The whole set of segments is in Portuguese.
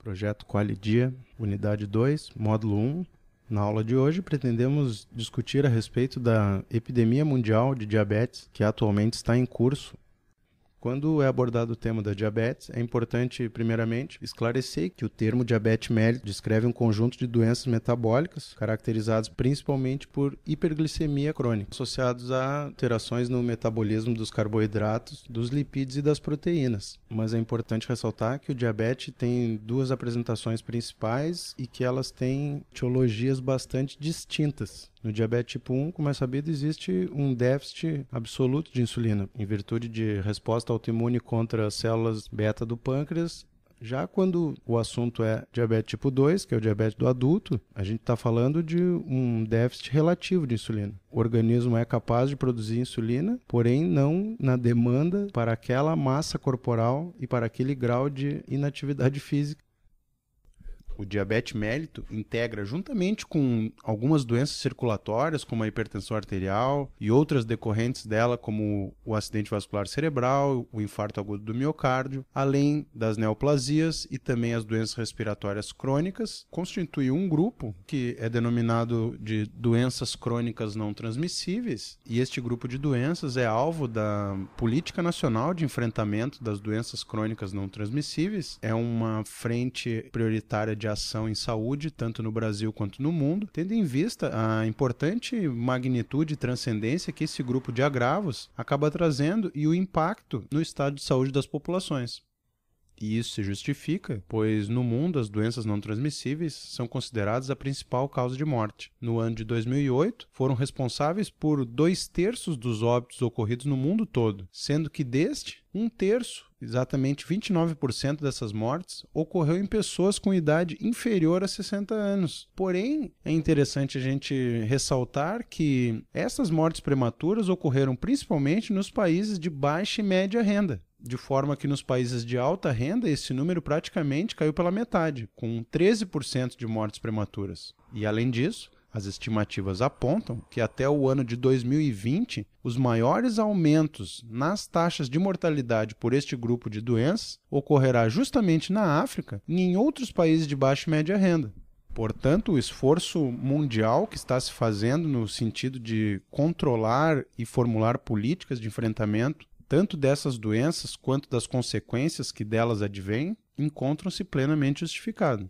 Projeto QualiDia, Unidade 2, Módulo 1. Na aula de hoje, pretendemos discutir a respeito da epidemia mundial de diabetes, que atualmente está em curso. Quando é abordado o tema da diabetes, é importante, primeiramente, esclarecer que o termo diabetes mellitus descreve um conjunto de doenças metabólicas, caracterizadas principalmente por hiperglicemia crônica, associados a alterações no metabolismo dos carboidratos, dos lipídios e das proteínas. Mas é importante ressaltar que o diabetes tem duas apresentações principais e que elas têm etiologias bastante distintas. No diabetes tipo 1, como é sabido, existe um déficit absoluto de insulina, em virtude de resposta autoimune contra as células beta do pâncreas. Já quando o assunto é diabetes tipo 2, que é o diabetes do adulto, a gente está falando de um déficit relativo de insulina. O organismo é capaz de produzir insulina, porém não na demanda para aquela massa corporal e para aquele grau de inatividade física. O diabetes mellitus integra, juntamente com algumas doenças circulatórias, como a hipertensão arterial e outras decorrentes dela, como o acidente vascular cerebral, o infarto agudo do miocárdio, além das neoplasias e também as doenças respiratórias crônicas, constitui um grupo que é denominado de doenças crônicas não transmissíveis, e este grupo de doenças é alvo da Política Nacional de Enfrentamento das Doenças Crônicas Não Transmissíveis. É uma frente prioritária de ação em saúde, tanto no Brasil quanto no mundo, tendo em vista a importante magnitude e transcendência que esse grupo de agravos acaba trazendo e o impacto no estado de saúde das populações. E isso se justifica, pois no mundo as doenças não transmissíveis são consideradas a principal causa de morte. No ano de 2008, foram responsáveis por 2/3 dos óbitos ocorridos no mundo todo, sendo que deste, 1/3, exatamente 29% dessas mortes, ocorreu em pessoas com idade inferior a 60 anos. Porém, é interessante a gente ressaltar que essas mortes prematuras ocorreram principalmente nos países de baixa e média renda. De forma que nos países de alta renda, esse número praticamente caiu pela metade, com 13% de mortes prematuras. E além disso, as estimativas apontam que até o ano de 2020, os maiores aumentos nas taxas de mortalidade por este grupo de doenças ocorrerá justamente na África e em outros países de baixa e média renda. Portanto, o esforço mundial que está se fazendo no sentido de controlar e formular políticas de enfrentamento tanto dessas doenças quanto das consequências que delas advêm, encontram-se plenamente justificados.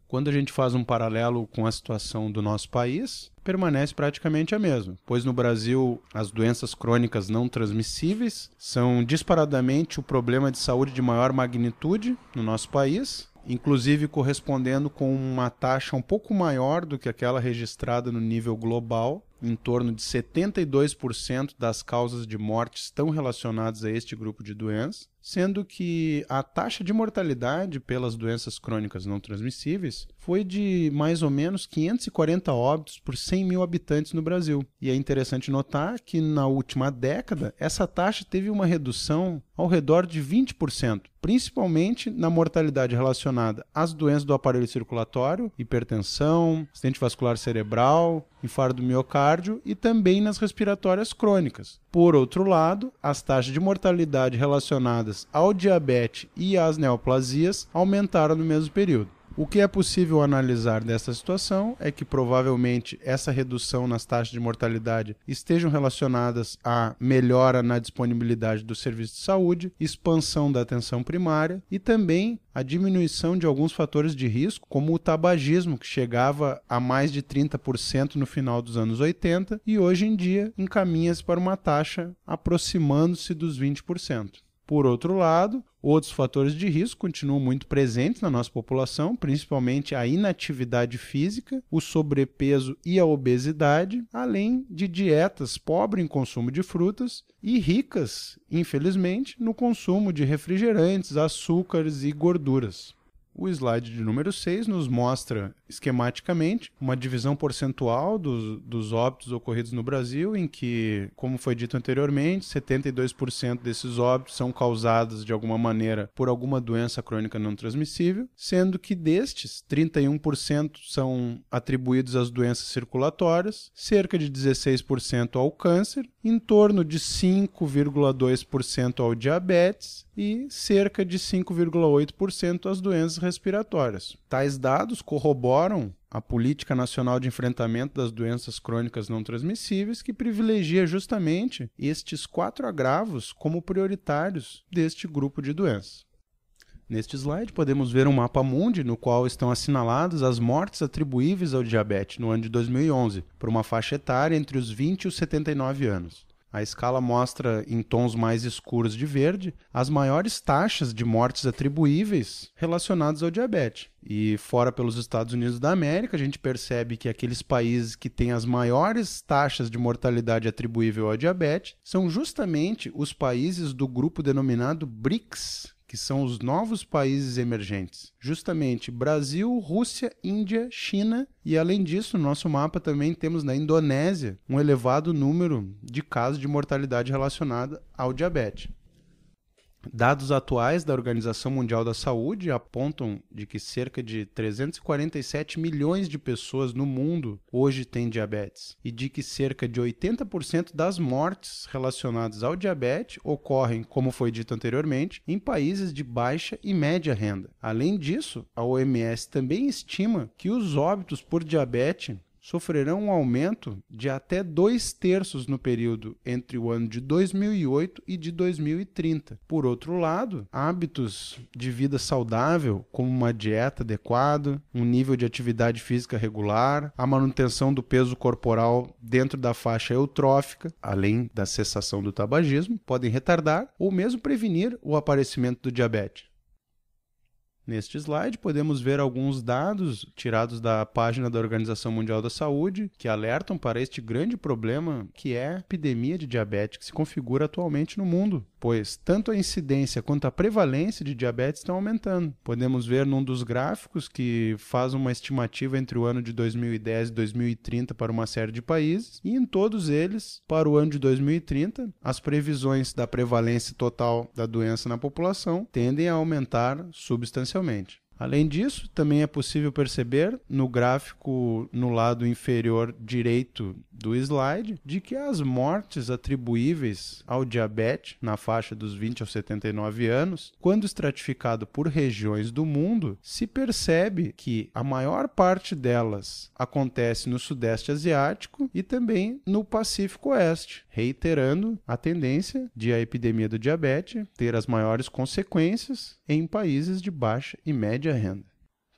Quando a gente faz um paralelo com a situação do nosso país, permanece praticamente a mesma, pois no Brasil as doenças crônicas não transmissíveis são disparadamente o problema de saúde de maior magnitude no nosso país, inclusive correspondendo com uma taxa um pouco maior do que aquela registrada no nível global. Em torno de 72% das causas de morte estão relacionadas a este grupo de doenças, sendo que a taxa de mortalidade pelas doenças crônicas não transmissíveis foi de mais ou menos 540 óbitos por 100 mil habitantes no Brasil. E é interessante notar que na última década, essa taxa teve uma redução ao redor de 20%, principalmente na mortalidade relacionada às doenças do aparelho circulatório, hipertensão, acidente vascular cerebral, infarto do miocárdio e também nas respiratórias crônicas. Por outro lado, as taxas de mortalidade relacionadas ao diabetes e às neoplasias aumentaram no mesmo período. O que é possível analisar dessa situação é que provavelmente essa redução nas taxas de mortalidade estejam relacionadas à melhora na disponibilidade do serviço de saúde, expansão da atenção primária e também a diminuição de alguns fatores de risco, como o tabagismo, que chegava a mais de 30% no final dos anos 80 e hoje em dia encaminha-se para uma taxa aproximando-se dos 20%. Por outro lado, outros fatores de risco continuam muito presentes na nossa população, principalmente a inatividade física, o sobrepeso e a obesidade, além de dietas pobres em consumo de frutas e ricas, infelizmente, no consumo de refrigerantes, açúcares e gorduras. O slide de número 6 nos mostra esquematicamente uma divisão percentual dos óbitos ocorridos no Brasil, em que, como foi dito anteriormente, 72% desses óbitos são causados de alguma maneira por alguma doença crônica não transmissível, sendo que destes, 31% são atribuídos às doenças circulatórias, cerca de 16% ao câncer, em torno de 5,2% ao diabetes e cerca de 5,8% às doenças respiratórias. Tais dados corroboram a Política Nacional de Enfrentamento das Doenças Crônicas Não Transmissíveis, que privilegia justamente estes 4 agravos como prioritários deste grupo de doenças. Neste slide podemos ver um mapa mundi no qual estão assinaladas as mortes atribuíveis ao diabetes no ano de 2011, por uma faixa etária entre os 20 e os 79 anos. A escala mostra, em tons mais escuros de verde, as maiores taxas de mortes atribuíveis relacionadas ao diabetes. E fora pelos Estados Unidos da América, a gente percebe que aqueles países que têm as maiores taxas de mortalidade atribuível ao diabetes são justamente os países do grupo denominado BRICS, que são os novos países emergentes. Justamente Brasil, Rússia, Índia, China e, além disso, no nosso mapa também temos na Indonésia um elevado número de casos de mortalidade relacionada ao diabetes. Dados atuais da Organização Mundial da Saúde apontam de que cerca de 347 milhões de pessoas no mundo hoje têm diabetes e de que cerca de 80% das mortes relacionadas ao diabetes ocorrem, como foi dito anteriormente, em países de baixa e média renda. Além disso, a OMS também estima que os óbitos por diabetes sofrerão um aumento de até 2/3 no período entre o ano de 2008 e de 2030. Por outro lado, hábitos de vida saudável, como uma dieta adequada, um nível de atividade física regular, a manutenção do peso corporal dentro da faixa eutrófica, além da cessação do tabagismo, podem retardar ou mesmo prevenir o aparecimento do diabetes. Neste slide, podemos ver alguns dados tirados da página da Organização Mundial da Saúde que alertam para este grande problema que é a epidemia de diabetes que se configura atualmente no mundo, pois tanto a incidência quanto a prevalência de diabetes estão aumentando. Podemos ver num dos gráficos que faz uma estimativa entre o ano de 2010 e 2030 para uma série de países, e em todos eles, para o ano de 2030, as previsões da prevalência total da doença na população tendem a aumentar substancialmente. Além disso, também é possível perceber no gráfico no lado inferior direito do slide de que as mortes atribuíveis ao diabetes na faixa dos 20 aos 79 anos, quando estratificado por regiões do mundo, se percebe que a maior parte delas acontece no Sudeste Asiático e também no Pacífico Oeste, reiterando a tendência de a epidemia do diabetes ter as maiores consequências em países de baixa e média renda.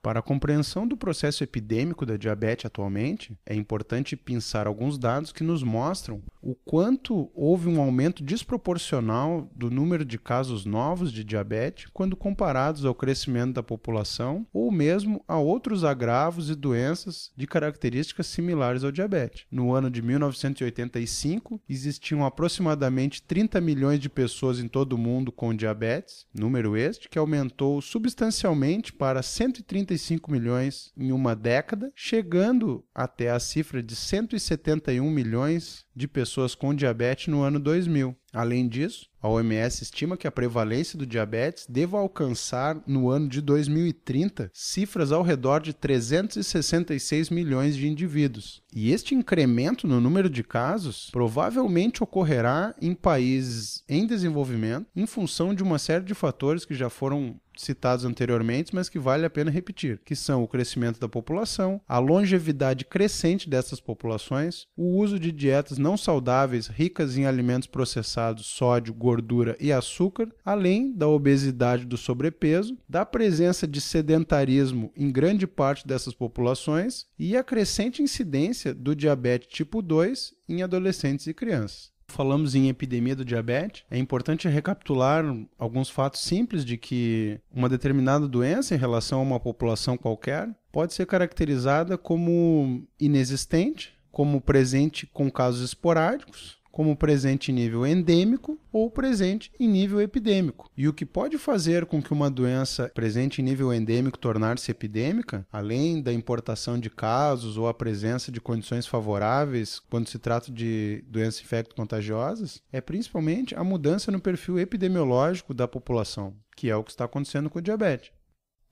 Para a compreensão do processo epidêmico da diabetes atualmente, é importante pensar alguns dados que nos mostram o quanto houve um aumento desproporcional do número de casos novos de diabetes quando comparados ao crescimento da população ou mesmo a outros agravos e doenças de características similares ao diabetes. No ano de 1985, existiam aproximadamente 30 milhões de pessoas em todo o mundo com diabetes, número este que aumentou substancialmente para 135 milhões em uma década, chegando até a cifra de 171 milhões de pessoas com diabetes no ano 2000. Além disso, a OMS estima que a prevalência do diabetes deva alcançar, no ano de 2030, cifras ao redor de 366 milhões de indivíduos. E este incremento no número de casos provavelmente ocorrerá em países em desenvolvimento, em função de uma série de fatores que já foram citados anteriormente, mas que vale a pena repetir, que são o crescimento da população, a longevidade crescente dessas populações, o uso de dietas não saudáveis ricas em alimentos processados, sódio, gordura e açúcar, além da obesidade, do sobrepeso, da presença de sedentarismo em grande parte dessas populações e a crescente incidência do diabetes tipo 2 em adolescentes e crianças. Falamos em epidemia do diabetes, é importante recapitular alguns fatos simples de que uma determinada doença em relação a uma população qualquer pode ser caracterizada como inexistente, como presente com casos esporádicos, como presente em nível endêmico ou presente em nível epidêmico. E o que pode fazer com que uma doença presente em nível endêmico tornar-se epidêmica, além da importação de casos ou a presença de condições favoráveis quando se trata de doenças infecto-contagiosas, é principalmente a mudança no perfil epidemiológico da população, que é o que está acontecendo com o diabetes.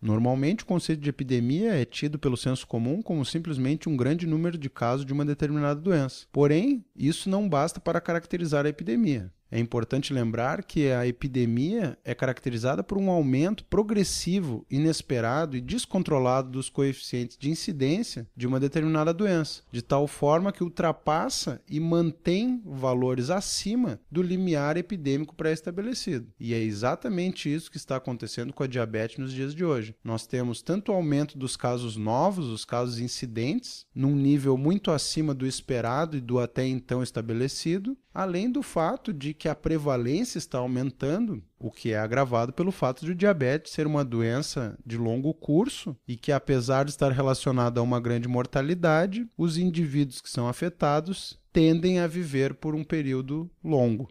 Normalmente, o conceito de epidemia é tido pelo senso comum como simplesmente um grande número de casos de uma determinada doença. Porém, isso não basta para caracterizar a epidemia. É importante lembrar que a epidemia é caracterizada por um aumento progressivo, inesperado e descontrolado dos coeficientes de incidência de uma determinada doença, de tal forma que ultrapassa e mantém valores acima do limiar epidêmico pré-estabelecido. E é exatamente isso que está acontecendo com a diabetes nos dias de hoje. Nós temos tanto o aumento dos casos novos, os casos incidentes, num nível muito acima do esperado e do até então estabelecido, além do fato de que a prevalência está aumentando, o que é agravado pelo fato de o diabetes ser uma doença de longo curso e que, apesar de estar relacionada a uma grande mortalidade, os indivíduos que são afetados tendem a viver por um período longo.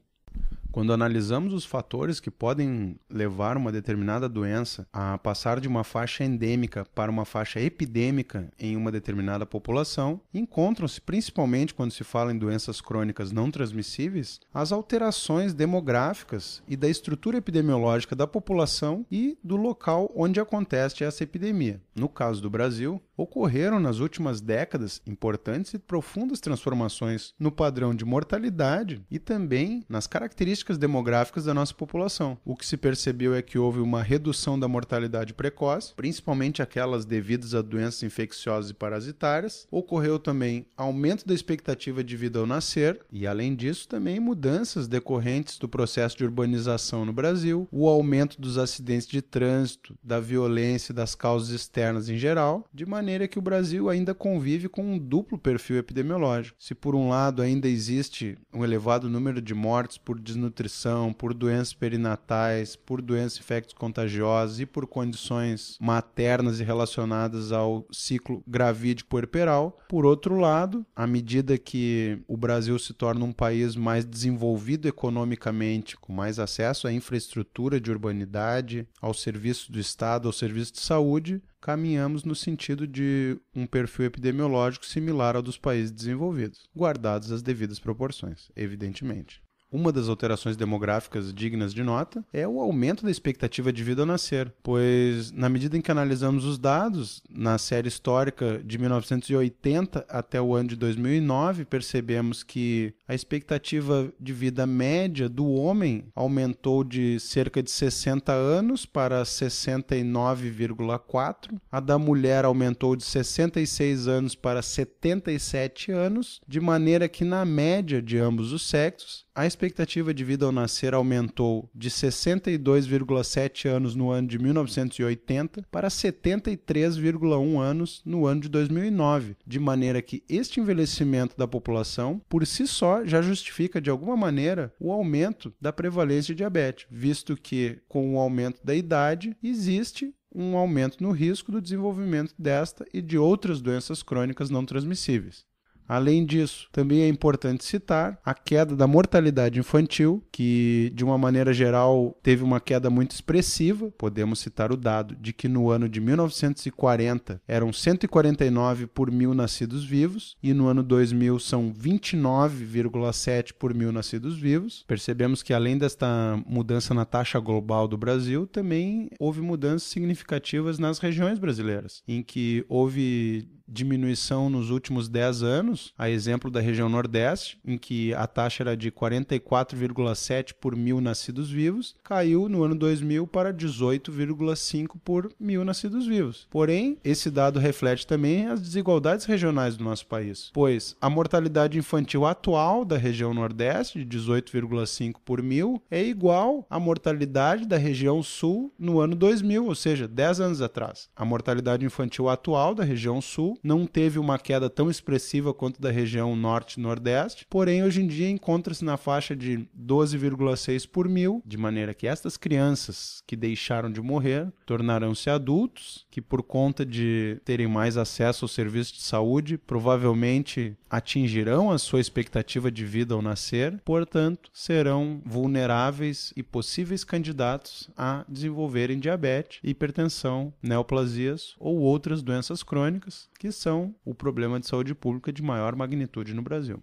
Quando analisamos os fatores que podem levar uma determinada doença a passar de uma faixa endêmica para uma faixa epidêmica em uma determinada população, encontram-se, principalmente quando se fala em doenças crônicas não transmissíveis, as alterações demográficas e da estrutura epidemiológica da população e do local onde acontece essa epidemia. No caso do Brasil, ocorreram nas últimas décadas importantes e profundas transformações no padrão de mortalidade e também nas características demográficas da nossa população. O que se percebeu é que houve uma redução da mortalidade precoce, principalmente aquelas devidas a doenças infecciosas e parasitárias. Ocorreu também aumento da expectativa de vida ao nascer e, além disso, também mudanças decorrentes do processo de urbanização no Brasil, o aumento dos acidentes de trânsito, da violência e das causas externas em geral, de maneira que o Brasil ainda convive com um duplo perfil epidemiológico. Se por um lado ainda existe um elevado número de mortes por desnutrição, por doenças perinatais, por doenças infecto-contagiosas e por condições maternas e relacionadas ao ciclo gravídico puerperal, por outro lado, à medida que o Brasil se torna um país mais desenvolvido economicamente, com mais acesso à infraestrutura de urbanidade, ao serviço do Estado, ao serviço de saúde, caminhamos no sentido de um perfil epidemiológico similar ao dos países desenvolvidos, guardadas as devidas proporções, evidentemente. Uma das alterações demográficas dignas de nota é o aumento da expectativa de vida ao nascer, pois, na medida em que analisamos os dados, na série histórica de 1980 até o ano de 2009, percebemos que a expectativa de vida média do homem aumentou de cerca de 60 anos para 69,4, a da mulher aumentou de 66 anos para 77 anos, de maneira que, na média de ambos os sexos, a expectativa de vida ao nascer aumentou de 62,7 anos no ano de 1980 para 73,1 anos no ano de 2009, de maneira que este envelhecimento da população, por si só, já justifica de alguma maneira o aumento da prevalência de diabetes, visto que, com o aumento da idade, existe um aumento no risco do desenvolvimento desta e de outras doenças crônicas não transmissíveis. Além disso, também é importante citar a queda da mortalidade infantil, que, de uma maneira geral, teve uma queda muito expressiva. Podemos citar o dado de que no ano de 1940 eram 149 por mil nascidos vivos e no ano 2000 são 29,7 por mil nascidos vivos. Percebemos que, além desta mudança na taxa global do Brasil, também houve mudanças significativas nas regiões brasileiras, em que houve diminuição nos últimos 10 anos, a exemplo da região Nordeste, em que a taxa era de 44,7 por mil nascidos vivos, caiu no ano 2000 para 18,5 por mil nascidos vivos. Porém, esse dado reflete também as desigualdades regionais do nosso país, pois a mortalidade infantil atual da região Nordeste, de 18,5 por mil, é igual à mortalidade da região Sul no ano 2000, ou seja, 10 anos atrás. A mortalidade infantil atual da região Sul não teve uma queda tão expressiva quanto da região norte e nordeste, porém hoje em dia encontra-se na faixa de 12,6 por mil, de maneira que estas crianças que deixaram de morrer tornarão-se adultos, que por conta de terem mais acesso ao serviço de saúde, provavelmente atingirão a sua expectativa de vida ao nascer, portanto, serão vulneráveis e possíveis candidatos a desenvolverem diabetes, hipertensão, neoplasias ou outras doenças crônicas, que são o problema de saúde pública de maior magnitude no Brasil.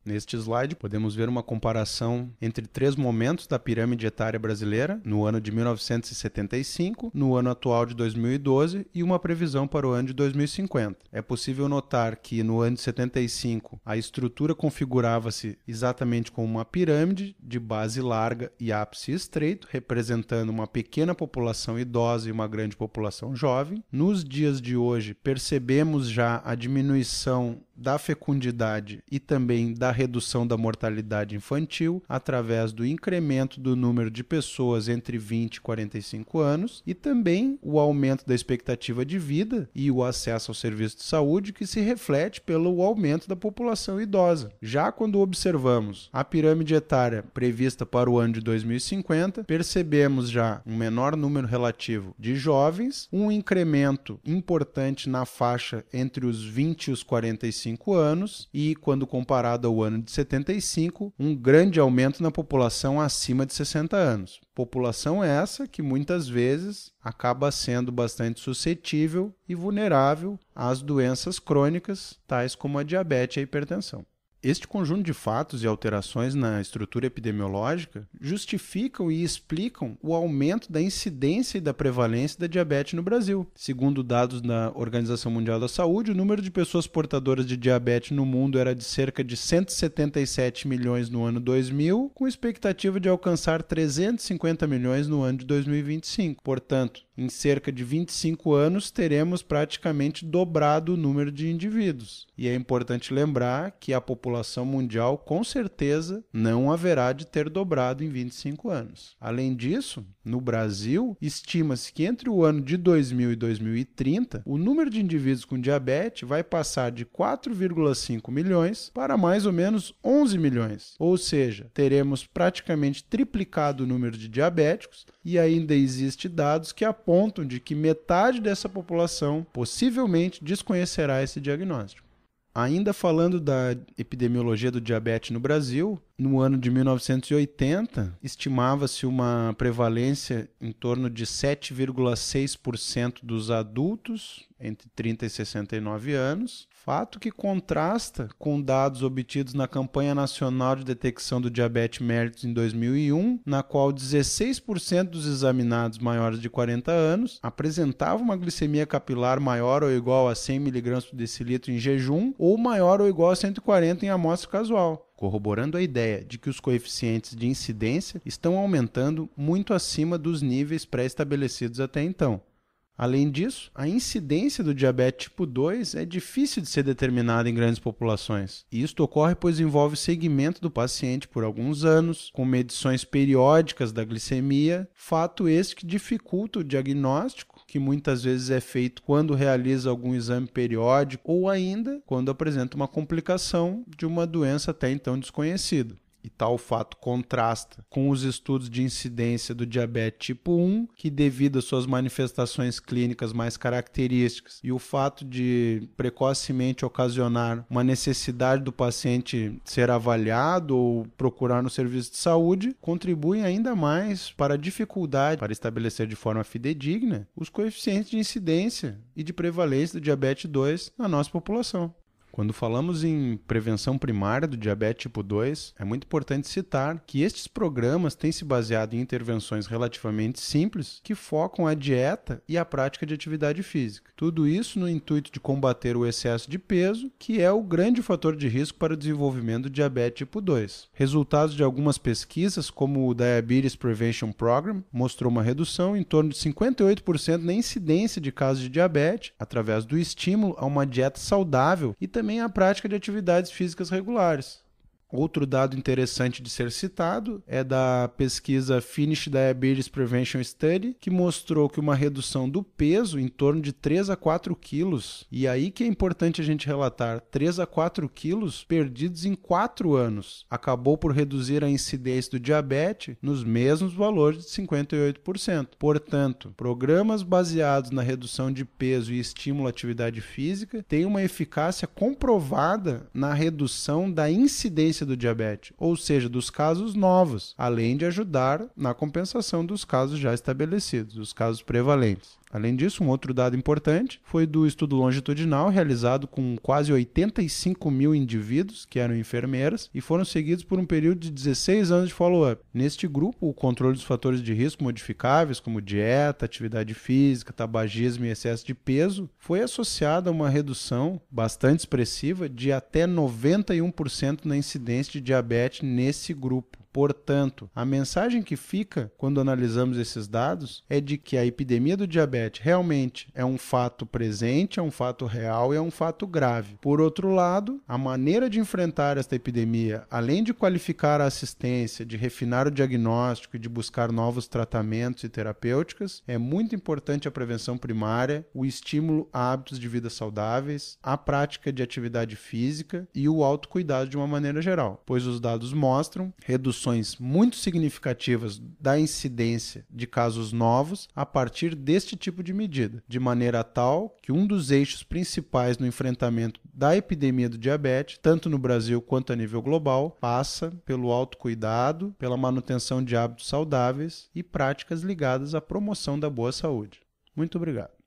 Neste slide, podemos ver uma comparação entre 3 momentos da pirâmide etária brasileira, no ano de 1975, no ano atual de 2012 e uma previsão para o ano de 2050. É possível notar que no ano de 75 a estrutura configurava-se exatamente como uma pirâmide de base larga e ápice estreito, representando uma pequena população idosa e uma grande população jovem. Nos dias de hoje, percebemos já a diminuição da fecundidade e também da redução da mortalidade infantil através do incremento do número de pessoas entre 20 e 45 anos e também o aumento da expectativa de vida e o acesso ao serviço de saúde que se reflete pelo aumento da população idosa. Já quando observamos a pirâmide etária prevista para o ano de 2050, percebemos já um menor número relativo de jovens, um incremento importante na faixa entre os 20 e os 45 anos e, quando comparado ao ano de 75, um grande aumento na população acima de 60 anos. População essa que muitas vezes acaba sendo bastante suscetível e vulnerável às doenças crônicas, tais como a diabetes e a hipertensão. Este conjunto de fatos e alterações na estrutura epidemiológica justificam e explicam o aumento da incidência e da prevalência da diabetes no Brasil. Segundo dados da Organização Mundial da Saúde, o número de pessoas portadoras de diabetes no mundo era de cerca de 177 milhões no ano 2000, com expectativa de alcançar 350 milhões no ano de 2025. Portanto, em cerca de 25 anos, teremos praticamente dobrado o número de indivíduos. E é importante lembrar que a população mundial, com certeza, não haverá de ter dobrado em 25 anos. Além disso, no Brasil, estima-se que entre o ano de 2000 e 2030, o número de indivíduos com diabetes vai passar de 4,5 milhões para mais ou menos 11 milhões. Ou seja, teremos praticamente triplicado o número de diabéticos e ainda existe dados que apontam de que metade dessa população possivelmente desconhecerá esse diagnóstico. Ainda falando da epidemiologia do diabetes no Brasil, no ano de 1980, estimava-se uma prevalência em torno de 7,6% dos adultos entre 30 e 69 anos, fato que contrasta com dados obtidos na Campanha Nacional de Detecção do Diabetes Mellitus em 2001, na qual 16% dos examinados maiores de 40 anos apresentavam uma glicemia capilar maior ou igual a 100 mg por decilitro em jejum ou maior ou igual a 140 em amostra casual, corroborando a ideia de que os coeficientes de incidência estão aumentando muito acima dos níveis pré-estabelecidos até então. Além disso, a incidência do diabetes tipo 2 é difícil de ser determinada em grandes populações. E isto ocorre pois envolve seguimento do paciente por alguns anos, com medições periódicas da glicemia, fato este que dificulta o diagnóstico, que muitas vezes é feito quando realiza algum exame periódico ou ainda quando apresenta uma complicação de uma doença até então desconhecida. E tal fato contrasta com os estudos de incidência do diabetes tipo 1, que devido às suas manifestações clínicas mais características e o fato de precocemente ocasionar uma necessidade do paciente ser avaliado ou procurar no serviço de saúde, contribuem ainda mais para a dificuldade para estabelecer de forma fidedigna os coeficientes de incidência e de prevalência do diabetes 2 na nossa população. Quando falamos em prevenção primária do diabetes tipo 2, é muito importante citar que estes programas têm se baseado em intervenções relativamente simples que focam a dieta e a prática de atividade física. Tudo isso no intuito de combater o excesso de peso, que é o grande fator de risco para o desenvolvimento do diabetes tipo 2. Resultados de algumas pesquisas, como o Diabetes Prevention Program, mostrou uma redução em torno de 58% na incidência de casos de diabetes através do estímulo a uma dieta saudável e também a prática de atividades físicas regulares. Outro dado interessante de ser citado é da pesquisa Finnish Diabetes Prevention Study, que mostrou que uma redução do peso em torno de 3 a 4 quilos, e aí que é importante a gente relatar, 3 a 4 quilos perdidos em 4 anos, acabou por reduzir a incidência do diabetes nos mesmos valores de 58%. Portanto, programas baseados na redução de peso e estímulo à atividade física têm uma eficácia comprovada na redução da incidência do diabetes, ou seja, dos casos novos, além de ajudar na compensação dos casos já estabelecidos, dos casos prevalentes. Além disso, um outro dado importante foi do estudo longitudinal realizado com quase 85 mil indivíduos que eram enfermeiras e foram seguidos por um período de 16 anos de follow-up. Neste grupo, o controle dos fatores de risco modificáveis, como dieta, atividade física, tabagismo e excesso de peso, foi associado a uma redução bastante expressiva de até 91% na incidência de diabetes nesse grupo. Portanto, a mensagem que fica quando analisamos esses dados é de que a epidemia do diabetes realmente é um fato presente, é um fato real e é um fato grave. Por outro lado, a maneira de enfrentar esta epidemia, além de qualificar a assistência, de refinar o diagnóstico e de buscar novos tratamentos e terapêuticas, é muito importante a prevenção primária, o estímulo a hábitos de vida saudáveis, a prática de atividade física e o autocuidado de uma maneira geral, pois os dados mostram reduções muito significativas da incidência de casos novos a partir deste tipo de medida, de maneira tal que um dos eixos principais no enfrentamento da epidemia do diabetes, tanto no Brasil quanto a nível global, passa pelo autocuidado, pela manutenção de hábitos saudáveis e práticas ligadas à promoção da boa saúde. Muito obrigado.